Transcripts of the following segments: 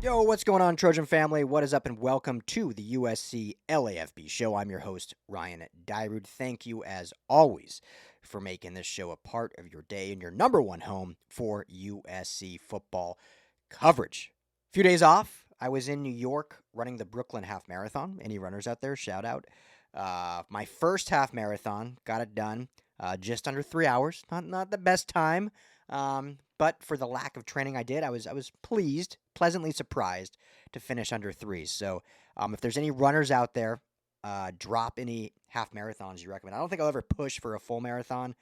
Yo, what's going on, Trojan family? What is up, and welcome to the USC LAFB show. I'm your host, Ryan Dyrud. Thank you, as always, for making this show a part of your day and your number one home for USC football coverage. A few days off. I was in New York running the Brooklyn Half Marathon. Any runners out there? Shout out. My first half marathon, got it done just under 3 hours. Not the best time, but for the lack of training I did, I was pleased, pleasantly surprised to finish under three. So if there's any runners out there, drop any half marathons you recommend. I don't think I'll ever push for a full marathon.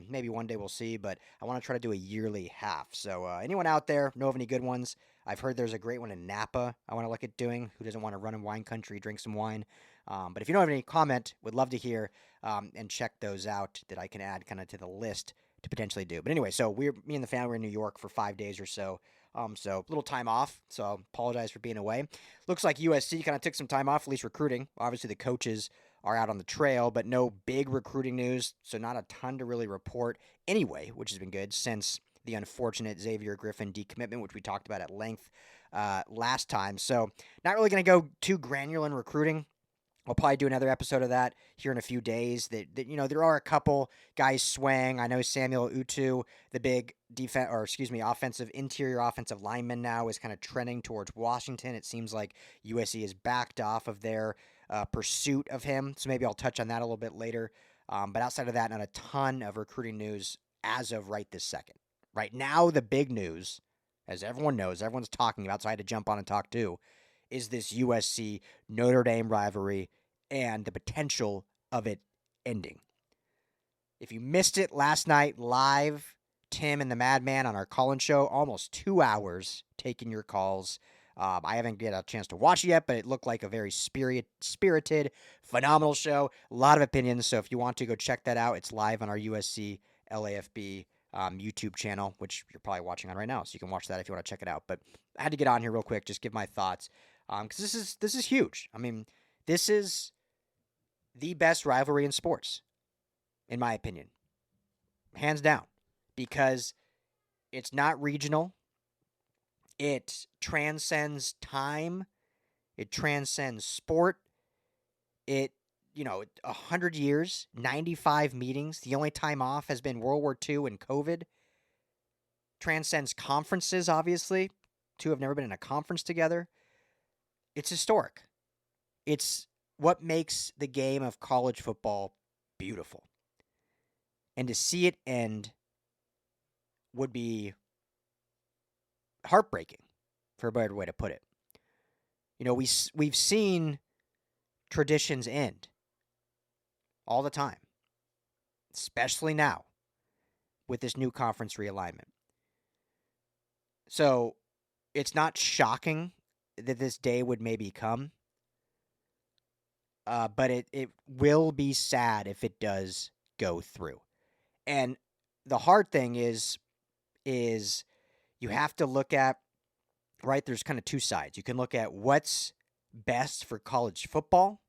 Maybe one day we'll see, but I want to try to do a yearly half. So anyone out there know of any good ones? I've heard there's a great one in Napa I want to look at doing. Who doesn't want to run in wine country, drink some wine? But if you don't have any comment, would love to hear and check those out that I can add kind of to the list to potentially do. But anyway, so me and the family were in New York for 5 days or so. So a little time off. So I apologize for being away. Looks like USC kind of took some time off, at least recruiting. Obviously, the coaches are out on the trail, but no big recruiting news. So not a ton to really report anyway, which has been good since the unfortunate Xavier Griffin decommitment, which we talked about at length last time. So not really going to go too granular in recruiting. I'll probably do another episode of that here in a few days. That there are a couple guys swaying. I know Samuel Utu, the big interior offensive lineman now, is kind of trending towards Washington. It seems like USC has backed off of their pursuit of him. So maybe I'll touch on that a little bit later. But outside of that, not a ton of recruiting news as of right this second. Right now, the big news, as everyone knows, everyone's talking about, so I had to jump on and talk too, is this USC Notre Dame rivalry and the potential of it ending. If you missed it last night live, Tim and the Madman on our call-in show, almost 2 hours taking your calls. I haven't get a chance to watch it yet, but it looked like a very spirited, phenomenal show. A lot of opinions, so if you want to go check that out, it's live on our USC LAFB YouTube channel, which you're probably watching on right now, so you can watch that if you want to check it out. But I had to get on here real quick, just give my thoughts, because this is huge. I mean, this is the best rivalry in sports, in my opinion, hands down, because it's not regional. It transcends time. It transcends sport. 100 years, 95 meetings. The only time off has been World War II and COVID. Transcends conferences, obviously. Two have never been in a conference together. It's historic. It's what makes the game of college football beautiful. And to see it end would be heartbreaking, for a better way to put it. We've seen traditions end all the time, especially now with this new conference realignment. So it's not shocking that this day would maybe come, but it will be sad if it does go through. And the hard thing is you have to look at, right, there's kind of two sides. You can look at what's best for college football,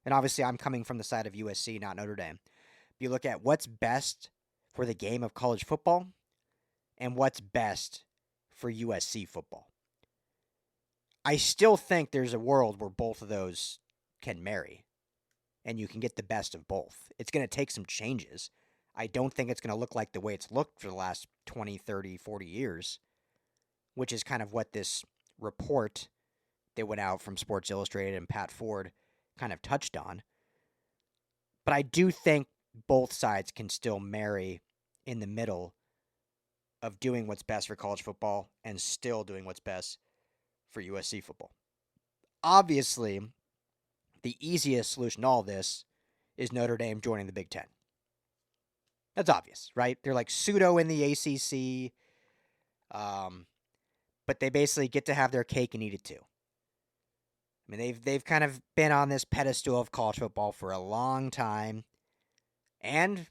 and obviously I'm coming from the side of USC, not Notre Dame. You look at what's best for the game of college football and what's best for USC football. I still think there's a world where both of those can marry and you can get the best of both. It's going to take some changes. I don't think it's going to look like the way it's looked for the last 20, 30, 40 years, which is kind of what this report that went out from Sports Illustrated and Pat Ford kind of touched on. But I do think both sides can still marry in the middle of doing what's best for college football and still doing what's best for USC football. Obviously, the easiest solution to all this is Notre Dame joining the Big Ten. That's obvious, right? They're like pseudo in the ACC, but they basically get to have their cake and eat it too. I mean, they've kind of been on this pedestal of college football for a long time, and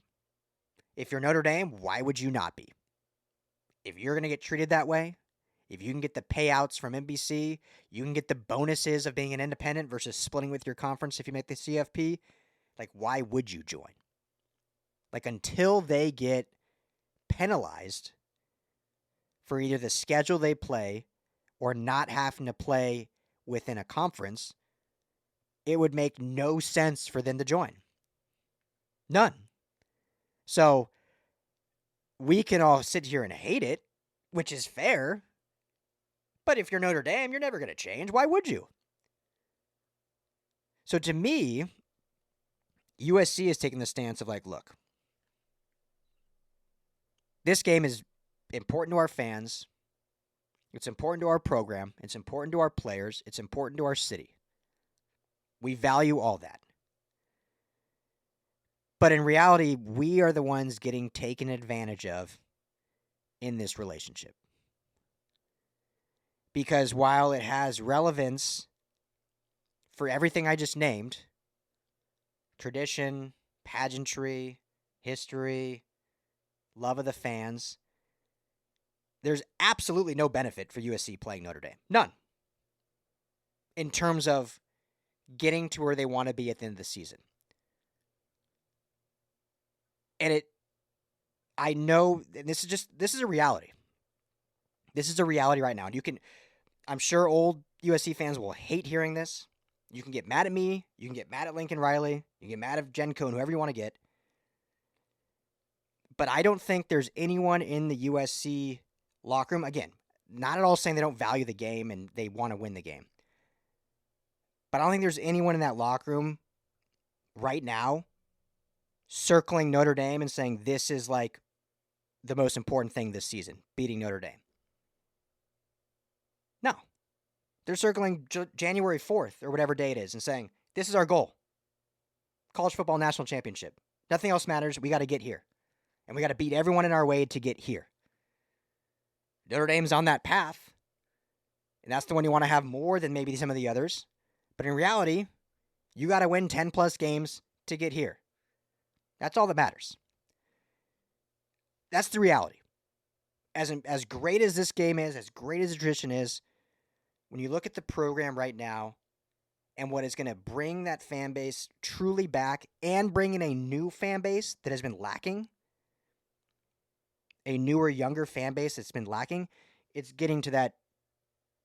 if you're Notre Dame, why would you not be? If you're going to get treated that way, if you can get the payouts from NBC, you can get the bonuses of being an independent versus splitting with your conference if you make the CFP, like, why would you join? Like, until they get penalized for either the schedule they play or not having to play within a conference, it would make no sense for them to join. None. So we can all sit here and hate it, which is fair. But if you're Notre Dame, you're never going to change. Why would you? So to me, USC is taking the stance of like, look, this game is important to our fans. It's important to our program. It's important to our players. It's important to our city. We value all that. But in reality, we are the ones getting taken advantage of in this relationship. Because while it has relevance for everything I just named, tradition, pageantry, history, love of the fans, there's absolutely no benefit for USC playing Notre Dame. None. In terms of getting to where they want to be at the end of the season. And I know, and this is a reality. This is a reality right now. And I'm sure old USC fans will hate hearing this. You can get mad at me. You can get mad at Lincoln Riley. You can get mad at Jen Cohn, whoever you want to get. But I don't think there's anyone in the USC locker room, again, not at all saying they don't value the game and they want to win the game. But I don't think there's anyone in that locker room right now circling Notre Dame and saying this is like the most important thing this season, beating Notre Dame. No. They're circling January 4th or whatever day it is and saying, this is our goal. College football national championship. Nothing else matters. We got to get here. And we got to beat everyone in our way to get here. Notre Dame's on that path. And that's the one you want to have more than maybe some of the others. But in reality, you got to win 10 plus games to get here. That's all that matters. That's the reality. As great as this game is, as great as the tradition is, when you look at the program right now and what is going to bring that fan base truly back and bring in a new fan base that has been lacking, a newer, younger fan base that's been lacking, it's getting to that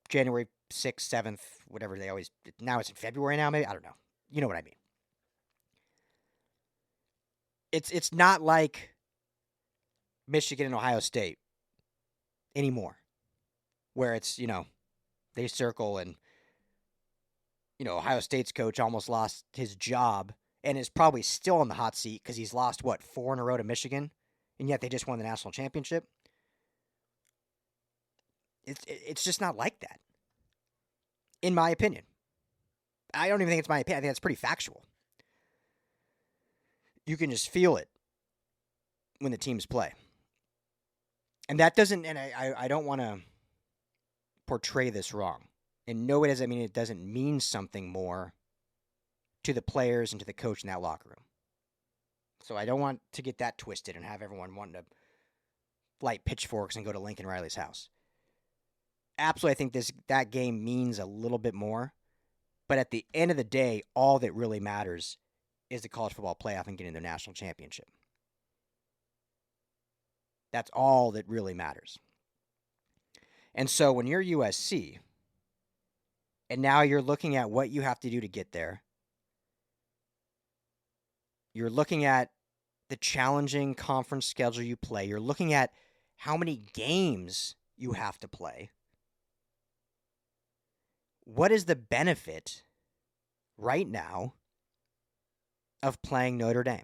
January 6th, 7th, whatever they always, now it's in February now, maybe, I don't know. You know what I mean. It's not like Michigan and Ohio State anymore, where it's, they circle and, Ohio State's coach almost lost his job and is probably still on the hot seat because he's lost, 4 in a row to Michigan, and yet they just won the national championship. It's just not like that, in my opinion. I don't even think it's my opinion. I think it's pretty factual. You can just feel it when the teams play. And that doesn't, and I don't want to portray this wrong. In no way does that mean it doesn't mean something more to the players and to the coach in that locker room. So I don't want to get that twisted and have everyone wanting to light pitchforks and go to Lincoln Riley's house. Absolutely, I think that game means a little bit more. But at the end of the day, all that really matters is the college football playoff and getting the national championship. That's all that really matters. And so when you're USC, and now you're looking at what you have to do to get there, you're looking at the challenging conference schedule you play, you're looking at how many games you have to play. What is the benefit right now of playing Notre Dame?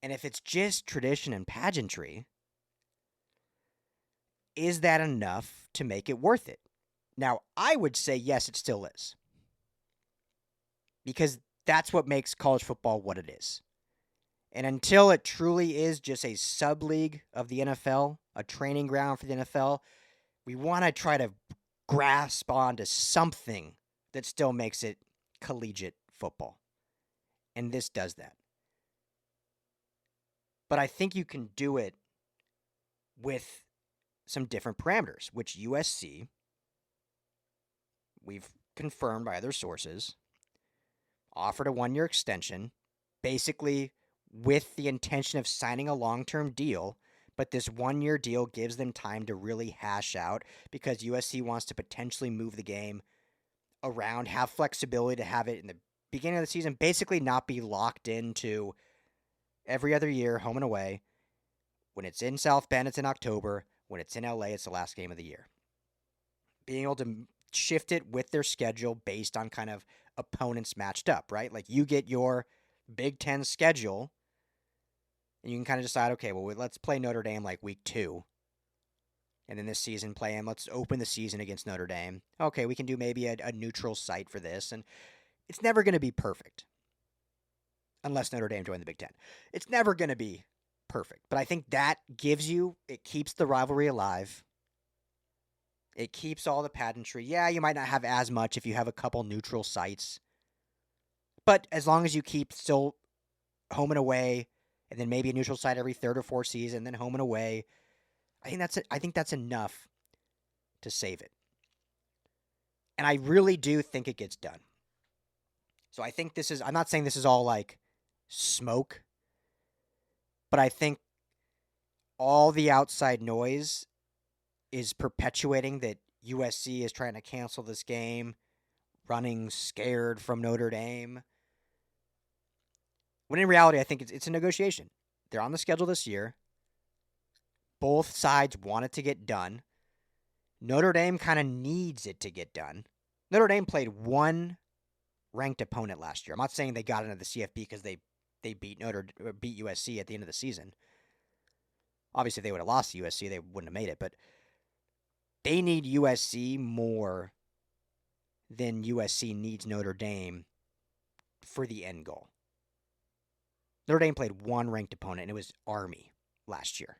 And if it's just tradition and pageantry, is that enough to make it worth it? Now, I would say yes, it still is. Because that's what makes college football what it is. And until it truly is just a sub-league of the NFL, a training ground for the NFL, we want to try to grasp onto something that still makes it collegiate football. And this does that. But I think you can do it with some different parameters, which USC, we've confirmed by other sources, offered a 1-year extension, basically with the intention of signing a long-term deal, but this one-year deal gives them time to really hash out because USC wants to potentially move the game around, have flexibility to have it in the beginning of the season, basically not be locked into every other year, home and away. When it's in South Bend, it's in October. When it's in LA, it's the last game of the year. Being able to shift it with their schedule based on kind of opponents matched up, right? Like you get your Big Ten schedule, and you can kind of decide, okay, well, let's play Notre Dame like week 2. And then this season, play them. Let's open the season against Notre Dame. Okay, we can do maybe a neutral site for this. And it's never going to be perfect. Unless Notre Dame joined the Big Ten. It's never going to be perfect. But I think that it keeps the rivalry alive. It keeps all the pageantry. Yeah, you might not have as much if you have a couple neutral sites. But as long as you keep still home and away, and then maybe a neutral site every third or fourth season, then home and away, I think that's enough to save it. And I really do think it gets done. So I think I'm not saying this is all like smoke, but I think all the outside noise is perpetuating that USC is trying to cancel this game, running scared from Notre Dame. When in reality, I think it's a negotiation. They're on the schedule this year. Both sides want it to get done. Notre Dame kind of needs it to get done. Notre Dame played one ranked opponent last year. I'm not saying they got into the CFB because they beat USC at the end of the season. Obviously, if they would have lost to USC, they wouldn't have made it. But they need USC more than USC needs Notre Dame for the end goal. Notre Dame played one ranked opponent, and it was Army last year.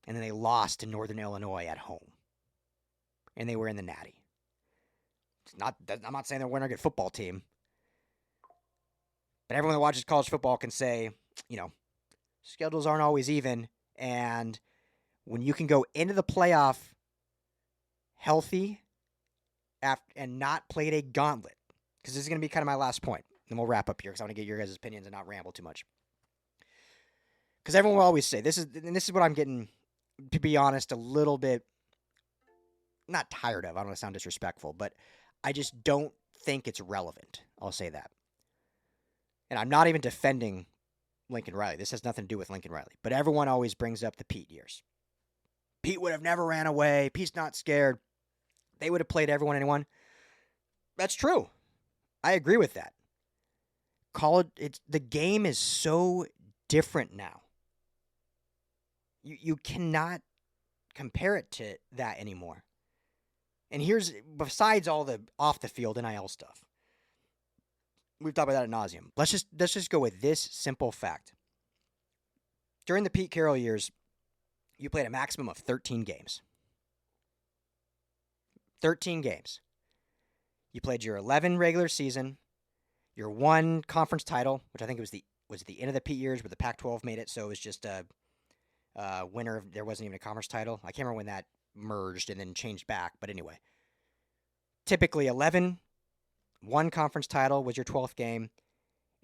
And then they lost to Northern Illinois at home. And they were in the Natty. I'm not saying they're winning a good football team. But everyone that watches college football can say, schedules aren't always even. And when you can go into the playoff healthy and not played a gauntlet, because this is going to be kind of my last point, and we'll wrap up here because I want to get your guys' opinions and not ramble too much. Because everyone will always say, this is what I'm getting, to be honest, a little bit, not tired of. I don't want to sound disrespectful, but I just don't think it's relevant. I'll say that. And I'm not even defending Lincoln Riley. This has nothing to do with Lincoln Riley. But everyone always brings up the Pete years. Pete would have never ran away. Pete's not scared. They would have played everyone, anyone. That's true. I agree with that. The game is so different now. You cannot compare it to that anymore. And besides all the off the field NIL stuff, we've talked about that ad nauseum. Let's just go with this simple fact. During the Pete Carroll years, you played a maximum of 13 games. 13 games. You played your 11 regular season, your one conference title, which I think was the end of the Pete years, but the Pac-12 made it, so it was just a winner. There wasn't even a conference title. I can't remember when that merged and then changed back, but anyway. Typically 11, one conference title was your 12th game,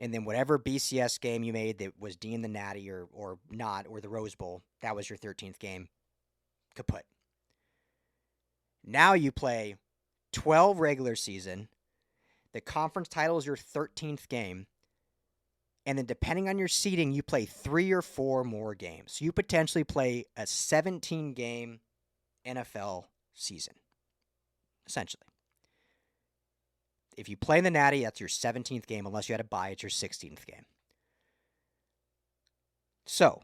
and then whatever BCS game you made that was deemed the Natty or not, or the Rose Bowl, that was your 13th game, kaput. Now you play 12 regular season, the conference title is your 13th game, and then depending on your seeding, you play 3 or 4 more games. So you potentially play a 17-game NFL season, essentially. If you play in the Natty, that's your 17th game. Unless you had a bye, it's your 16th game. So,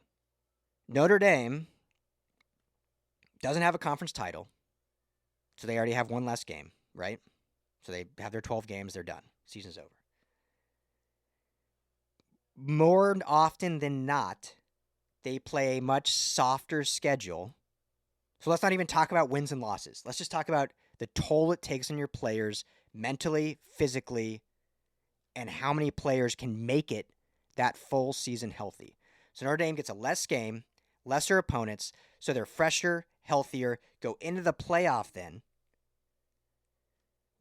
Notre Dame doesn't have a conference title, so they already have one less game, right? So they have their 12 games, they're done. Season's over. More often than not, they play a much softer schedule. So let's not even talk about wins and losses. Let's just talk about the toll it takes on your players mentally, physically, and how many players can make it that full season healthy. So Notre Dame gets a less game, lesser opponents, so they're fresher, healthier, go into the playoff then.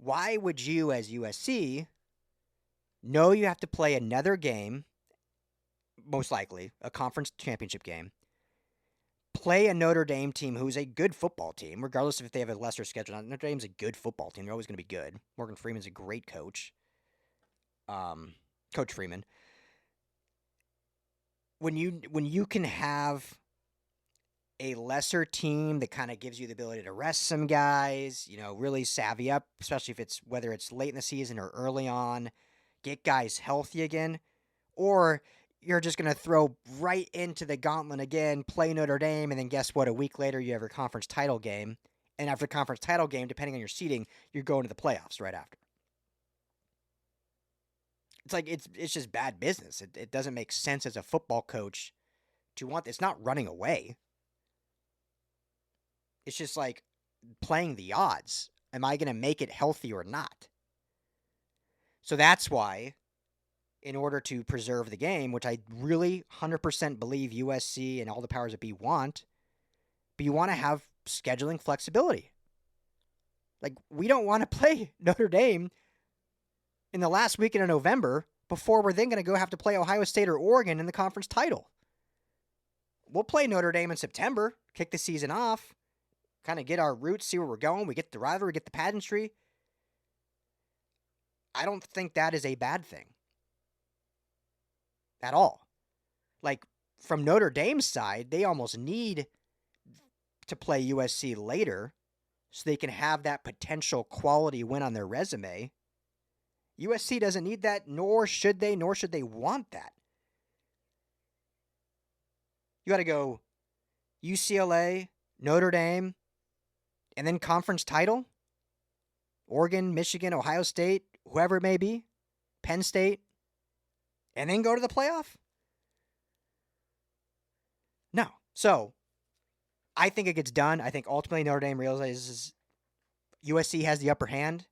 Why would you, as USC, know you have to play another game, most likely, a conference championship game, play a Notre Dame team who's a good football team, regardless of if they have a lesser schedule. Notre Dame's a good football team. They're always going to be good. Morgan Freeman's a great coach. Coach Freeman. When you can have a lesser team that kind of gives you the ability to rest some guys, really savvy up, especially if it's whether it's late in the season or early on, get guys healthy again, or you're just going to throw right into the gauntlet again, play Notre Dame, and then guess what? A week later, you have your conference title game, and after the conference title game, depending on your seeding, you're going to the playoffs right after. It's like it's just bad business. It doesn't make sense as a football coach to want this. It's not running away. It's just like playing the odds. Am I going to make it healthy or not? So that's why, in order to preserve the game, which I really 100% believe USC and all the powers that be want, but you want to have scheduling flexibility. Like, we don't want to play Notre Dame in the last weekend of November before we're then going to go have to play Ohio State or Oregon in the conference title. We'll play Notre Dame in September, kick the season off, kind of get our roots, see where we're going. We get the rivalry, get the pageantry. I don't think that is a bad thing at all. Like, from Notre Dame's side, they almost need to play USC later so they can have that potential quality win on their resume. USC doesn't need that, nor should they want that. You got to go UCLA, Notre Dame, and then conference title? Oregon, Michigan, Ohio State, whoever it may be, Penn State, and then go to the playoff? No. So, I think it gets done. I think ultimately Notre Dame realizes USC has the upper hand.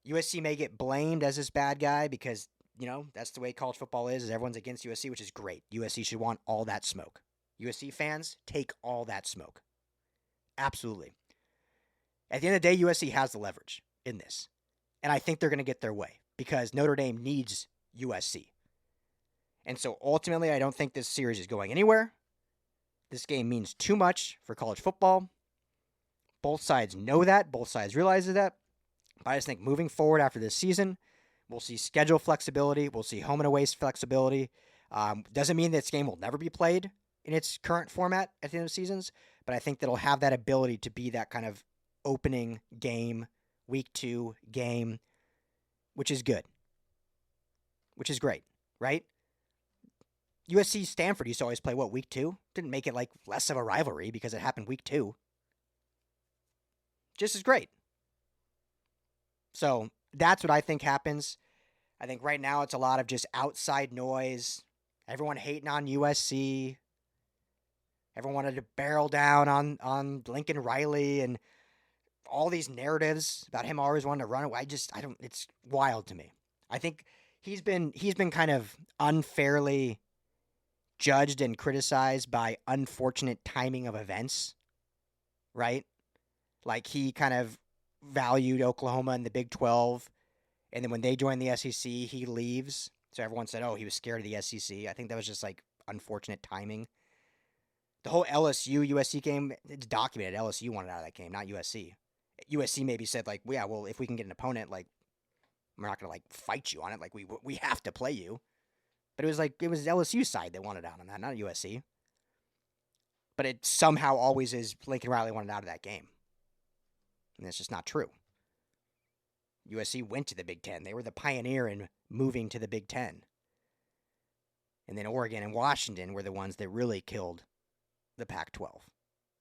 USC may get blamed as this bad guy because, that's the way college football is everyone's against USC, which is great. USC should want all that smoke. USC fans, take all that smoke. Absolutely. At the end of the day, USC has the leverage in this. And I think they're going to get their way because Notre Dame needs USC. And so ultimately, I don't think this series is going anywhere. This game means too much for college football. Both sides know that. Both sides realize that. But I just think moving forward after this season, we'll see schedule flexibility. We'll see home and away flexibility. Doesn't mean this game will never be played in its current format at the end of seasons, but I think that it'll have that ability to be that kind of opening game, week 2 game, which is good, which is great, right? USC Stanford used to always play, week 2? Didn't make it like less of a rivalry because it happened week 2. Just as great. So that's what I think happens. I think right now it's a lot of just outside noise. Everyone hating on USC. Everyone wanted to barrel down on Lincoln Riley and all these narratives about him always wanting to run away. It's wild to me. I think he's been kind of unfairly judged and criticized by unfortunate timing of events, right? Like he kind of valued Oklahoma in the Big 12, and then when they joined the SEC, he leaves. So everyone said, oh, he was scared of the SEC. I think that was just like unfortunate timing. The whole LSU-USC game, it's documented. LSU wanted out of that game, not USC. USC maybe said, like, well, yeah, well, if we can get an opponent, like, we're not going to, like, fight you on it. Like, we have to play you. But it was LSU's side that wanted out on that, not USC. But it somehow always is Lincoln Riley wanted out of that game. And that's just not true. USC went to the Big Ten. They were the pioneer in moving to the Big Ten. And then Oregon and Washington were the ones that really killed the Pac-12.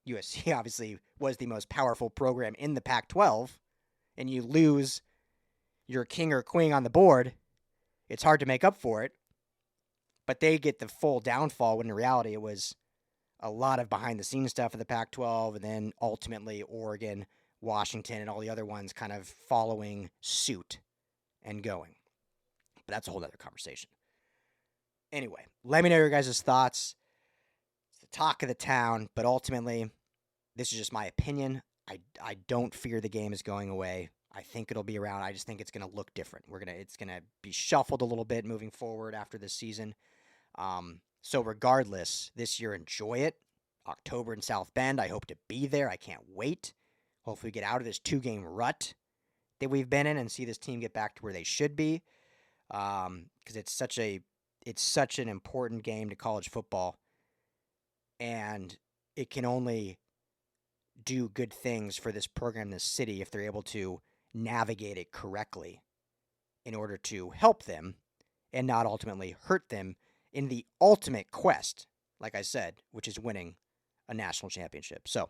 USC obviously was the most powerful program in the Pac-12, and you lose your king or queen on the board, it's hard to make up for it. But they get the full downfall when in reality it was a lot of behind-the-scenes stuff of the Pac-12, and then ultimately Oregon, Washington, and all the other ones kind of following suit and going. But that's a whole other conversation. Anyway, let me know your guys' thoughts. It's the talk of the town, but ultimately, this is just my opinion. I don't fear the game is going away. I think it'll be around. I just think it's going to look different. It's going to be shuffled a little bit moving forward after this season. So regardless, this year, enjoy it. October in South Bend. I hope to be there. I can't wait. Hopefully we get out of this 2-game rut that we've been in and see this team get back to where they should be. Because it's such an important game to college football, and it can only do good things for this program, this city, if they're able to navigate it correctly in order to help them and not ultimately hurt them in the ultimate quest, like I said, which is winning a national championship. So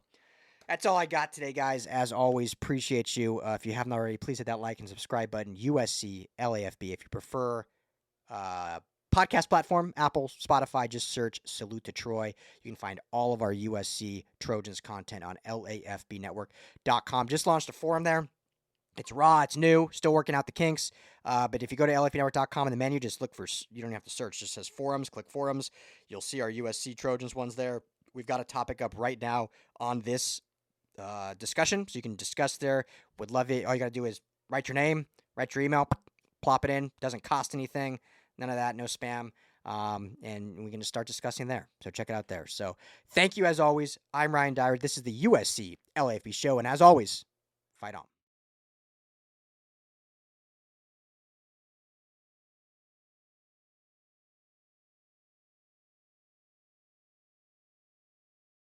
that's all I got today, guys. As always, appreciate you. If you haven't already, please hit that like and subscribe button. USC LAFB. If you prefer podcast platform, Apple, Spotify, just search Salute to Troy. You can find all of our USC Trojans content on LAFBnetwork.com. Just launched a forum there. It's raw, it's new, still working out the kinks. But if you go to LAFBnetwork.com in the menu, just look for, you don't have to search, it just says forums, click forums. You'll see our USC Trojans ones there. We've got a topic up right now on this discussion, so you can discuss there. Would love it. All you got to do is write your name, write your email, plop it in. Doesn't cost anything. None of that, no spam. And we can just start discussing there. So check it out there. So thank you as always. I'm Ryan Dyer. This is the USC LAFB show. And as always, fight on.